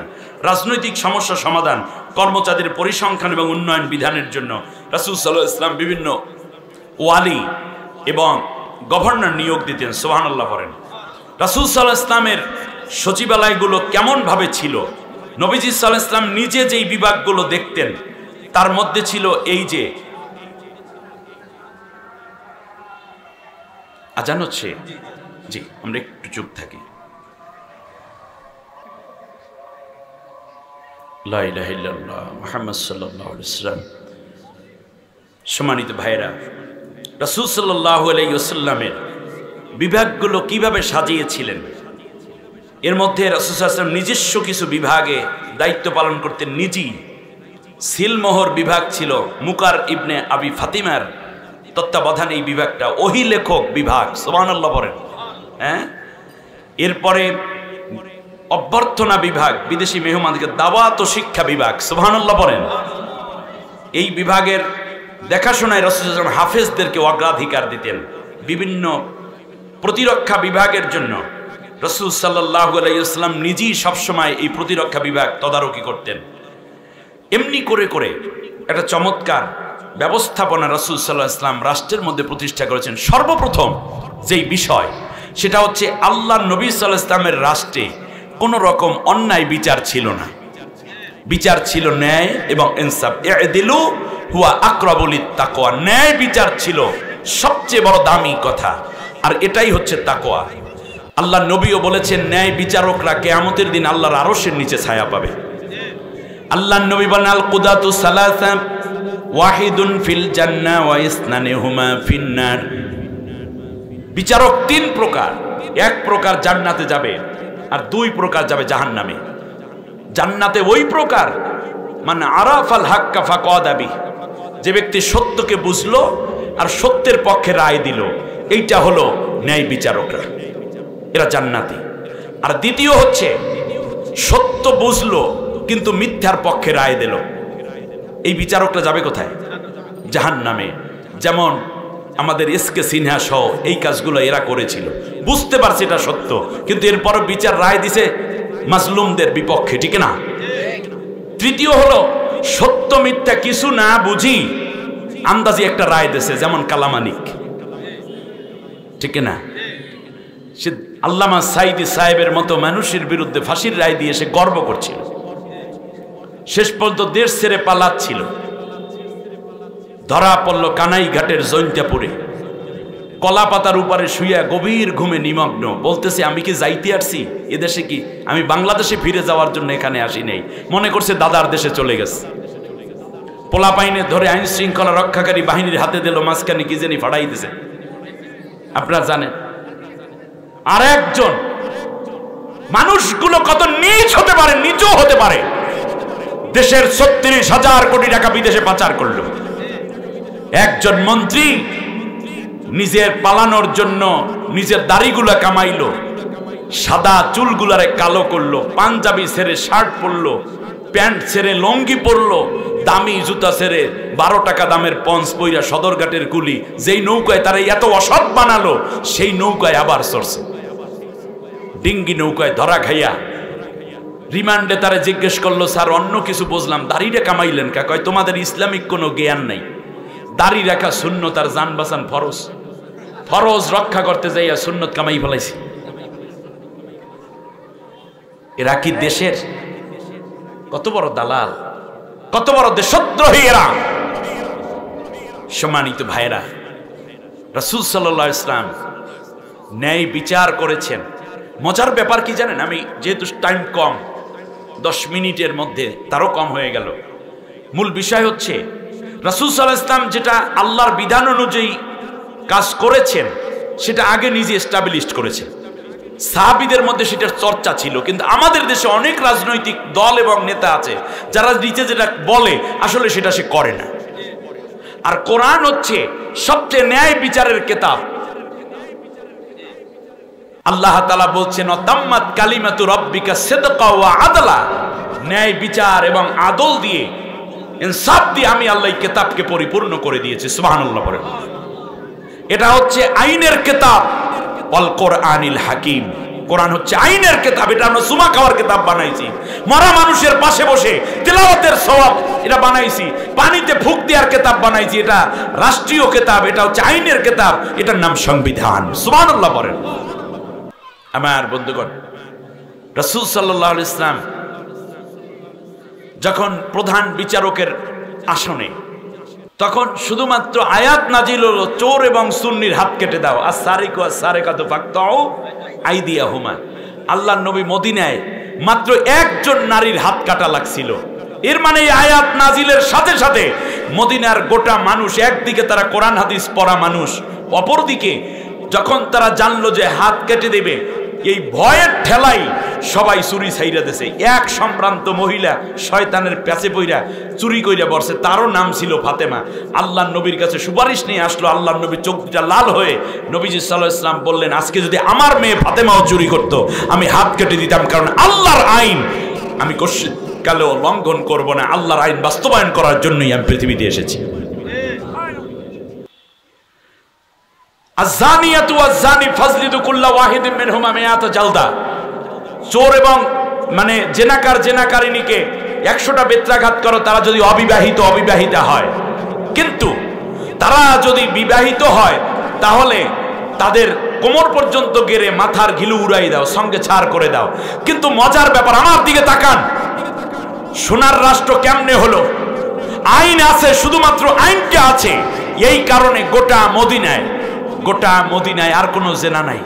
রাজনৈতিক সমস্যা সমাধান, কর্মচারীদের পরিসংখ্যান এবং উন্নয়ন বিধানের জন্য রাসূল সাল্লাল্লাহু আলাইহি ওয়াসাল্লাম বিভিন্ন ওয়ালি এবং গভর্নর নিয়োগ দিতেন। সুবহানাল্লাহ বলেন। রাসূল সাল্লাল্লাহু আলাইহি ওয়াসাল্লামের সচিবালয়গুলো কেমনভাবে ছিল? নবীজি সাল্লাল্লাহু আলাইহি ওয়াসাল্লাম নিজে যেই বিভাগগুলো দেখতেন তার মধ্যে ছিল এই যে, আজান হচ্ছে, জি আমরা একটু চুপ থাকি। লা ইলাহা ইল্লাল্লাহ মুহাম্মদ সাল্লাল্লাহু আলাইহি ওয়াসাল্লাম। সম্মানিত ভাইরা, রাসূল সাল্লাল্লাহু আলাইহি ওয়াসাল্লামের বিভাগগুলো কিভাবে সাজিয়েছিলেন, এর মধ্যে রাসূল সাল্লাল্লাহু আলাইহি ওয়াসাল্লাম নিজস্ব কিছু বিভাগে দায়িত্ব পালন করতেন নিজেই। সিলমোহর বিভাগ ছিল মুকার ইবনে আবি ফাতিমার তত্ত্বাবধানে এই বিভাগটা, ওহী লেখক বিভাগ। সুবহানাল্লাহ বলেন। হ্যাঁ, এরপরে অভ্যর্থনা বিভাগ, বিদেশি মেহমানকে দাওয়াত ও শিক্ষা বিভাগ। সুবহানাল্লাহ বলেন। এই বিভাগের দেখাশোনায় রাসূল সাল্লাল্লাহু আলাইহি ওয়াসাল্লাম হাফেজদেরকে অগ্রাধিকার দিতেন। বিভিন্ন প্রতিরক্ষা বিভাগের জন্য রাসূল সাল্লাল্লাহু আলাইহি ওয়াসাল্লাম নিজেই সবসময় এই প্রতিরক্ষা বিভাগ তদারকি করতেন। এমনি করে করে একটা চমৎকার ব্যবস্থাপনা রাসূল সাল্লাল্লাহু আলাইহি ওয়াসাল্লাম রাষ্ট্রের মধ্যে প্রতিষ্ঠা করেছেন। সর্বপ্রথম যেই বিষয় সেটা হচ্ছে আল্লাহর নবী সাল্লাল্লাহু আলাইহি ওয়াসাল্লামের রাষ্ট্রে কোনো রকম অন্যায় বিচার ছিল না। বিচার ছিল ন্যায় এবং ইনসাফ। ইদিলু হুয়া আকরাবু লিত-তাকওয়া। ন্যায় বিচার ছিল সবচেয়ে বড় দামি কথা, আর এটাই হচ্ছে তাকওয়া। আল্লাহর নবীও বলেছেন ন্যায় বিচারকরা কিয়ামতের দিন আল্লাহর আরশের নিচে ছায়া পাবে। আল্লাহর নবী বলেন আল কুদাতু সালাসা ওয়াহিদুন ফিল জান্নাহ ওয়া ইসনানি হুমা ফিন নার। বিচারক তিন প্রকার, এক প্রকার জান্নাতে যাবে আর দুই প্রকার যাবে জাহান্নামে। জান্নাতে ওই প্রকার মানে আরাফাল হাক্কা ফাকাদা বিহি, যে ব্যক্তি সত্যকে বুঝলো আর সত্যের পক্ষে রায় দিল, এইটা হলো ন্যায় বিচারকরা, এরা জান্নাতি। আর দ্বিতীয় হচ্ছে সত্য বুঝলো কিন্তু মিথ্যার পক্ষে রায় দিল, এই বিচারকরা যাবে কোথায়? জাহান্নামে। যেমন আমাদের এসকে সিনহা সহ এই কাজগুলো এরা করেছিল, বুঝতে পারছে এটা সত্য, কিন্তু এরপর বিচার রায় দিছে মাজলুমদের বিপক্ষে, ঠিক না? তৃতীয় হলো সত্য মিথ্যা কিছু না বুঝি আন্দাজি একটা রায় দিছে, যেমন কালামানিক, ঠিক না? সে আল্লামা সাইদি সাহেবের মতো মানুষের বিরুদ্ধে ফাঁসির রায় দিয়ে সে গর্ব করছিল, শেষ পর্যন্ত দেশ ছেড়ে পালাচ্ছিল, ধরা পড়ল কানাইঘাটের জৈন্তাপুরে, কলা পাতার উপরে শুইয়া গভীর ঘুমে নিমগ্ন, বলতেছে আমি কি যাইতে আসছি এদেশে, কি আমি বাংলাদেশে ফিরে যাওয়ার জন্য এখানে আসি নাই, মনে করছে দাদার দেশে চলে গেছে। পোলাপাইনে ধরে আইন শৃঙ্খলা রক্ষাকারী বাহিনীর হাতে দিল, মাঝখানে কি জানি ফাড়াই দিছে, আপনারা জানেন। আর একজন, মানুষগুলো কত নীচ হতে পারে, নিচু হতে পারে, দেশের ৩৬,০০০ কোটি টাকা বিদেশে পাচার করলো। একজন মন্ত্রী নিজের পালানোর জন্য নিজের দাড়িগুলা কামাইলো, সাদা চুলগুলারে কালো করলো, পাঞ্জাবি ছেড়ে শার্ট পরলো, প্যান্ট ছেড়ে লঙ্গি পরলো, দামি জুতা ছেড়ে 12 টাকা দামের পঞ্চ পইরা সদরঘাটের কুলি যেই নৌকায় তারা এত অসৎ বানালো, সেই নৌকায় আবার চড়ছে। ডিঙ্গি নৌকায় ধরা খাইয়া রিমান্ডে তারা জিজ্ঞেস করলো, স্যার অন্য কিছু বুঝলাম, দাড়িটা কামাইলেন কা? কয় তোমাদের ইসলামিক কোনো জ্ঞান নাই, দাড়ি রাখা সুন্নত আর জান বাঁচান ফরজ, ফরজ রক্ষা করতে যাইয়া সুন্নত কামাই ফেলাইছি। এরা কি দেশের কত বড় দালাল, কত বড় দেশদ্রোহী এরা! সম্মানিত ভাইরা, রাসূল সাল্লাল্লাহু আলাইহি ওয়াসাল্লাম ন্যায় বিচার করেছেন। মজার ব্যাপার কি জানেন? আমি যেহেতু টাইম কম, 10 মিনিটের মধ্যে তারও কম হয়ে গেল। মূল বিষয় হচ্ছে রাসূল সাল্লাল্লাহু আলাইহি ওয়াসাল্লাম যেটা আল্লাহর বিধান অনুযায়ী কাজ করেছেন, সেটা আগে নিজে এস্টাবলিশড করেছেন। সাহাবীদের মধ্যে সেটার চর্চা ছিল, কিন্তু আমাদের দেশে অনেক রাজনৈতিক দল এবং নেতা আছে যারা নিচে যেটা বলে আসলে সেটা সে করে না। আর কোরআন হচ্ছে সবচেয়ে ন্যায় বিচারের কিতাব। আল্লাহ তাআলা বলছেন, তাম্মাত কালিমাতু রাব্বিকা সিদকা ওয়া আদলা, ন্যায় বিচার এবং আদল দিয়ে, ইনসাফ দিয়ে আমি আল্লাহ এই কিতাবকে পরিপূর্ণ করে দিয়েছি। সুবহানাল্লাহ বলেন। এটা হচ্ছে আইনের কিতাব, ওয়াল কোরআনিল হাকিম। কোরআন হচ্ছে আইনের কিতাব, এটা আমরা সুমা খাওয়ার কিতাব বানাইছি, মরা মানুষের পাশে বসে তিলাওয়াতের সওয়াব এটা বানাইছি, পানিতে ফুঁক দেওয়ার কিতাব বানাইছি, এটা রাষ্ট্রীয় কিতাব, এটা হচ্ছে আইনের কিতাব, এটার নাম সংবিধান। সুবহানাল্লাহ বলেন। আমার বন্ধুগণ, রাসূল সাল্লাল্লাহু আলাইহি ওয়াসাল্লাম যখন প্রধান বিচারকের আসনে, তখন শুধুমাত্র আয়াত নাজিল হলো, চোর এবং সুন্নির হাত কেটে দাও, আস-সারিকু আস-সারিকাতু ফাকতাউ আইদিয়াহুমা। আল্লাহর নবী মদিনায় মাত্র একজন নারীর হাত কাটা লাগছিল। এর মানে এই আয়াত নাজিলের সাথে সাথে মদিনার গোটা মানুষ, একদিকে তারা কোরআন হাদিস পড়া মানুষ, অপরদিকে যখন তারা জানলো যে হাত কেটে দেবে, এই ভয়ের ঠেলাই সবাই চুরি ছাইরা দিয়েছে। এক সম্ভ্রান্ত মহিলা শয়তানের প্যাচে পইরা চুরি কইরা বসে, তারও নাম ছিল ফাতেমা। আল্লাহর নবীর কাছে সুপারিশ নিয়ে আসলো। আল্লাহর নবী চোখ দুটা লাল হয়ে নবীজি সাল্লাল্লাহু আলাইহি ওয়াসাল্লাম বললেন, আজকে যদি আমার মেয়ে ফাতেমাও চুরি করতো আমি হাত কেটে দিতাম, কারণ আল্লাহর আইন আমি কালেও লঙ্ঘন করব না। আল্লাহর আইন বাস্তবায়ন করার জন্যই আমি পৃথিবীতে এসেছি। আয-যানিয়াতু ওয়াজ-যানি ফাজলিদু কুল্লা ওয়াহিদিন মিনহুমা মিআতা জালদা। চোর এবং মানে জেনাকার জেনাকারিনীকে 100টা বেত্রাঘাত করো, তারা যদি অবিবাহিতা হয়। কিন্তু তারা যদি বিবাহিত হয় তাহলে তাদের কোমর পর্যন্ত গেড়ে মাথার ঘিলু উড়াই দাও, সঙ্গে ছাড় করে দাও। কিন্তু মজার ব্যাপার, আমার দিকে তাকান, সোনার রাষ্ট্র কেমনে হলো? আইন আছে, শুধুমাত্র আইনটা আছে। এই কারণে গোটা মদিনায় আর কোনো জেনা নাই।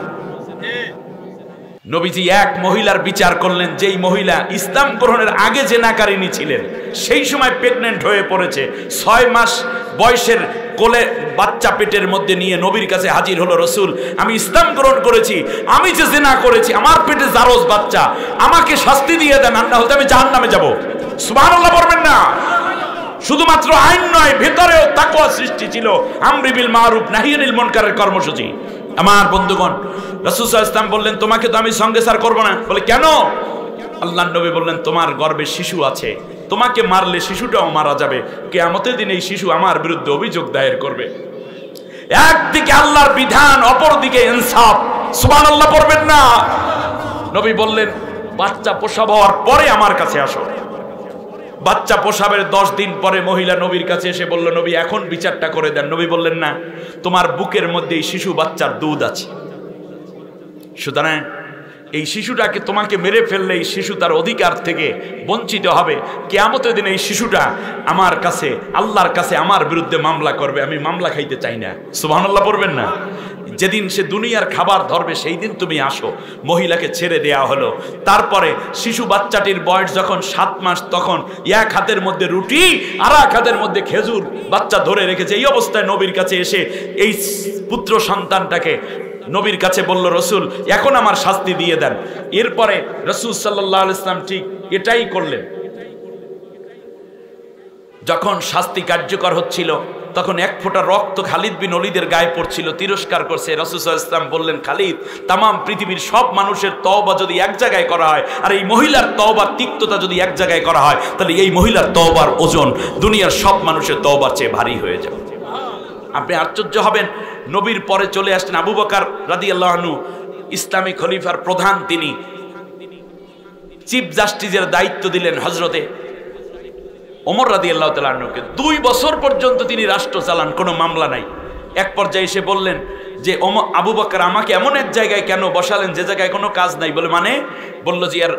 নবীজি এক মহিলার বিচার করলেন, যেই মহিলা ইসলাম গ্রহণের আগে জেনাকারিনী ছিলেন, সেই সময় প্রেগনেন্ট হয়ে পড়েছে, 6 মাস বয়সের কোলে বাচ্চা পেটের মধ্যে নিয়ে নবীর কাছে হাজির হলো, রসুল আমি ইসলাম গ্রহণ করেছি, আমি যে জেনা করেছি, আমার পেটে জারজ বাচ্চা, আমাকে শাস্তি দিয়ে দেন, না হলে আমি জাহান্নামে যাব। সুবহানাল্লাহ বলবেন না? শুধুমাত্র আইন নয়, ভেতরেও তাকওয়া সৃষ্টি ছিল, আমরি বিল মারুফ নাহি আনিল মুনকারের কর্মসূচি। আমার বন্ধুগণ, রাসূল সাল্লাল্লাহু আলাইহি ওয়াসাল্লাম বললেন, তোমাকে তো আমি সঙ্গেসার করব না। বলে কেন? আল্লাহর নবী বললেন, তোমার গর্ভে শিশু আছে, তোমাকে মারলে শিশুটাও মারা যাবে, কিয়ামতের দিন এই শিশু আমার বিরুদ্ধে অভিযোগ দায়ের করবে। একদিকে আল্লাহর বিধান, অপরদিকে ইনসাফ। সুবহানাল্লাহ পড়বেন না? নবী বললেন, বাচ্চা প্রসব হওয়ার পরে আমার কাছে আসো। বাচ্চা প্রসবের 10 দিন পরে মহিলা নবীর কাছে এসে বলল, নবী এখন বিচারটা করে দেন। নবী বললেন, না, তোমার বুকের মধ্যে এই শিশু বাচ্চার দুধ আছে, সুতরাং এই শিশুটাকে তোমাকে মেরে ফেললে এই শিশু তার অধিকার থেকে বঞ্চিত হবে। কিয়ামতের দিন এই শিশুটা আমার কাছে, আল্লাহর কাছে আমার বিরুদ্ধে মামলা করবে, আমি মামলা খাইতে চাই না। সুবহানাল্লাহ পড়বেন না? যেদিন সে দুনিয়ার খাবার ধরবে সেই দিন তুমি আসো। মহিলাকে ছেড়ে দেয়া হলো। তারপরে শিশু বাচ্চাটির বয়স যখন 7 মাস, তখন এক হাতের মধ্যে রুটি আর এক হাতের মধ্যে খেজুর বাচ্চা ধরে রেখেছে। এই অবস্থায় নবীর কাছে এসে এই পুত্র সন্তানটাকে নবীর কাছে বলল, রসুল এখন আমার শাস্তি দিয়ে দেন। এরপরে রসুল সাল্লাল্লাহু আলাইহি ওয়াসাল্লাম ঠিক এটাই করলেন। যখন শাস্তি কার্যকর হচ্ছিল তখন এক ফোঁটা রক্ত খালিদ বিন ওলীদের গায়ে পড়ছিল, তিরস্কার করছে। রাসূল সাল্লাল্লাহু আলাইহি ওয়াসাল্লাম বললেন, খালিদ, তামাম পৃথিবীর সব মানুষের তওবা যদি এক জায়গায় করা হয়, আর এই মহিলার তওবার তিক্ততা যদি এক জায়গায় করা হয়, তাহলে এই মহিলার তওবার ওজন দুনিয়ার সব মানুষের তওবার চেয়ে ভারী হয়ে যাবে। আপনি আশ্চর্য হবেন, নবীর পরে চলে আসলেন আবু বকর রাদিয়াল্লাহু আনহু, ইসলামী খলিফার প্রধান। তিনি চিফ জাস্টিসের দায়িত্ব দিলেন হযরতে ওমর রাদিয়াল্লাহু তাআলা আনহুকে। 2 বছর পর্যন্ত তিনি রাষ্ট্র চালান, কোনো মামলা নাই। এক পর্যায়ে এসে বললেন যে আবু বকর, আমাকে এমন এক জায়গায় কেন বসালেন যে জায়গায় কোনো কাজ নাই? বলে মানে? বলল যে আর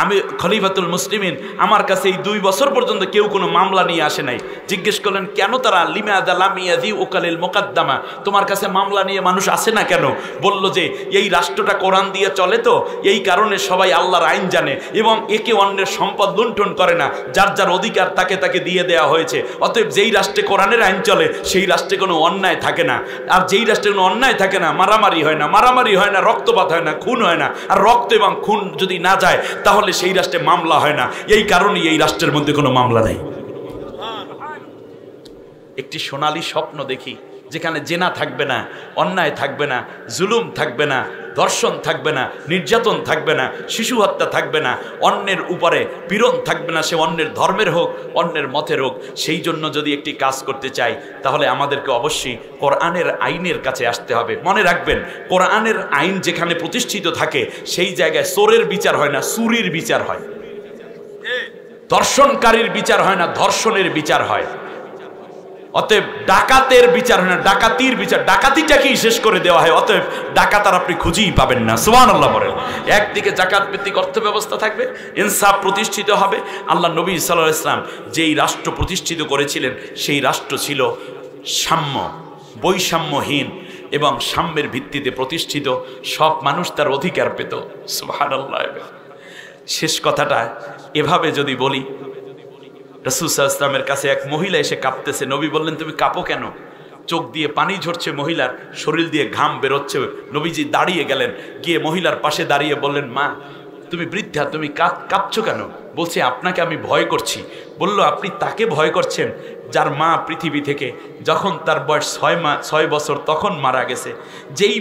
আমি খলিফাতুল মুসলিমিন, আমার কাছে এই 2 বছর পর্যন্ত কেউ কোনো মামলা নিয়ে আসে নাই। জিজ্ঞেস করলেন কেন? তারা লিমাযা লাম ইয়াযি উকালিল মুকাদ্দামা, তোমার কাছে মামলা নিয়ে মানুষ আসে না কেন? বলল যে এই রাষ্ট্রটা কোরআন দিয়ে চলে, তো এই কারণে সবাই আল্লাহর আইন জানে এবং একে অন্যের সম্পদ লুণ্ঠন করে না, যার যার অধিকার তাকে তাকে দিয়ে দেওয়া হয়েছে। অতএব যেই রাষ্ট্রে কোরআনের আইন চলে সেই রাষ্ট্রে কোনো অন্যায় থাকে না, আর যেই রাষ্ট্রে কোনো অন্যায় থাকে না, মারামারি হয় না, মারামারি হয় না, রক্তপাত হয় না, খুন হয় না। আর রক্ত এবং খুন যদি না যায় তাহলে সেই রাষ্ট্রে মামলা হয় না। এই কারণে এই রাষ্ট্রের মধ্যে কোনো মামলা নেই। একটি সোনালী স্বপ্ন দেখি যেখানে জেনা থাকবে না, অন্যায় থাকবে না, জুলুম থাকবে না, ধর্ষণ থাকবে না, নির্যাতন থাকবে না, শিশু হত্যা থাকবে না, অন্যের উপরে পীড়ন থাকবে না, সে অন্যের ধর্মের হোক, অন্যের মতের হোক। সেই জন্য যদি একটি কাজ করতে চাই তাহলে আমাদেরকে অবশ্যই কোরআনের আইনের কাছে আসতে হবে। মনে রাখবেন, কোরআনের আইন যেখানে প্রতিষ্ঠিত থাকে সেই জায়গায় চোরের বিচার হয় না, চুরির বিচার হয়। ধর্ষণকারীর বিচার হয় না, ধর্ষণের বিচার হয়। অতএব ডাকাতের বিচার হয় না, ডাকাতির বিচার। ডাকাতিটাকেই শেষ করে দেওয়া হয়। অতএব ডাকাত আর আপনি খুঁজেই পাবেন না। সুবহানাল্লাহ বলেন। একদিকে জাকাত ভিত্তিক অর্থ ব্যবস্থা থাকবে, ইনসাফ প্রতিষ্ঠিত হবে। আল্লাহ নবী সাল্লাল্লাহু আলাইহি ওয়াসাল্লাম যেই রাষ্ট্র প্রতিষ্ঠিত করেছিলেন সেই রাষ্ট্র ছিল সাম্য, বৈষম্যহীন এবং সাম্যের ভিত্তিতে প্রতিষ্ঠিত। সব মানুষ তার অধিকার পেত। সুবহানাল্লাহ। শেষ কথাটা এভাবে যদি বলি, রাসূল সাল্লাল্লাহু আলাইহি ওয়াসাল্লামের কাছে এক মহিলা এসে কাঁপতেছে। নবী বললেন, তুমি কাঁপো কেন? চোখ দিয়ে পানি ঝরছে মহিলার, শরীর দিয়ে ঘাম বেরোচ্ছে। নবীজি দাঁড়িয়ে গেলেন, গিয়ে মহিলার পাশে দাঁড়িয়ে বললেন, মা, তুমি বৃদ্ধা, তুমি কাঁপছো কেন? বলছে, আপনাকে আমি ভয় করছি। বলল, আপনি তাকে ভয় করছেন যার মা পৃথিবী থেকে যখন তার বয়স 6 বছর তখন মারা গেছে। যেই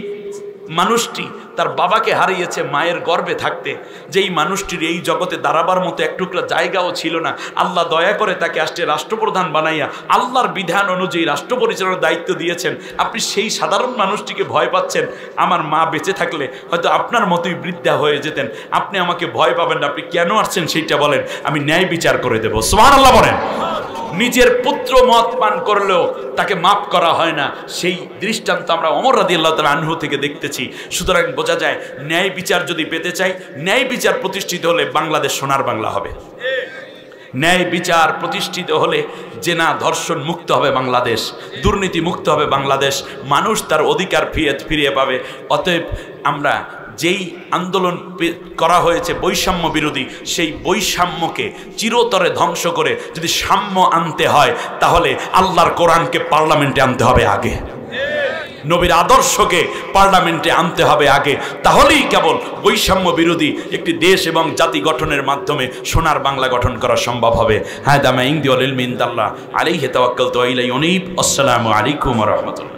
মানুষটি তার বাবাকে হারিয়েছে মায়ের গর্ভে থাকতে, যেই মানুষটির এই জগতে দাঁড়াবার মতো এক টুকরা জায়গাও ছিল না, আল্লাহ দয়া করে তাকে আসছে রাষ্ট্রপ্রধান বানাইয়া আল্লাহর বিধান অনুযায়ী রাষ্ট্র পরিচালনার দায়িত্ব দিয়েছেন। আপনি সেই সাধারণ মানুষটিকে ভয় পাচ্ছেন। আমার মা বেঁচে থাকলে হয়তো আপনার মতোই বৃদ্ধা হয়ে যেতেন। আপনি আমাকে ভয় পাবেন না। আপনি কেন আসছেন সেইটা বলেন, আমি ন্যায় বিচার করে দেব। সুবহানাল্লাহ বলেন। নিজের পুত্র মদ পান করলেও তাকে মাফ করা হয় না, সেই দৃষ্টান্ত আমরা ওমর রাদিয়াল্লাহু তাআলা আনহু থেকে দেখতেছি। সুতরাং বোঝা যায়, ন্যায় বিচার যদি পেতে চাই, ন্যায় বিচার প্রতিষ্ঠিত হলে বাংলাদেশ সোনার বাংলা হবে। ন্যায় বিচার প্রতিষ্ঠিত হলে জেনা ধর্ষণ মুক্ত হবে বাংলাদেশ, দুর্নীতি মুক্ত হবে বাংলাদেশ, মানুষ তার অধিকার ফিরিয়ে পাবে। অতএব আমরা যেই আন্দোলন করা হয়েছে বৈষম্য বিরোধী, সেই বৈষম্যকে চিরতরে ধ্বংস করে যদি সাম্য আনতে হয় তাহলে আল্লাহর কোরআনকে পার্লামেন্টে আনতে হবে আগে, নবীর আদর্শকে পার্লামেন্টে আনতে হবে আগে। তাহলেই কেবল বৈষম্য বিরোধী একটি দেশ এবং জাতি গঠনের মাধ্যমে সোনার বাংলা গঠন করা সম্ভব হবে। হাদা মা ইনদি ওয়াল ইলমি ইনদাল্লাহ আলাইহি তাওয়াক্কালতু ওয়া ইলাইহি উনীব। আসসালামু আলাইকুম ওয়া রাহমাতুল্লাহ।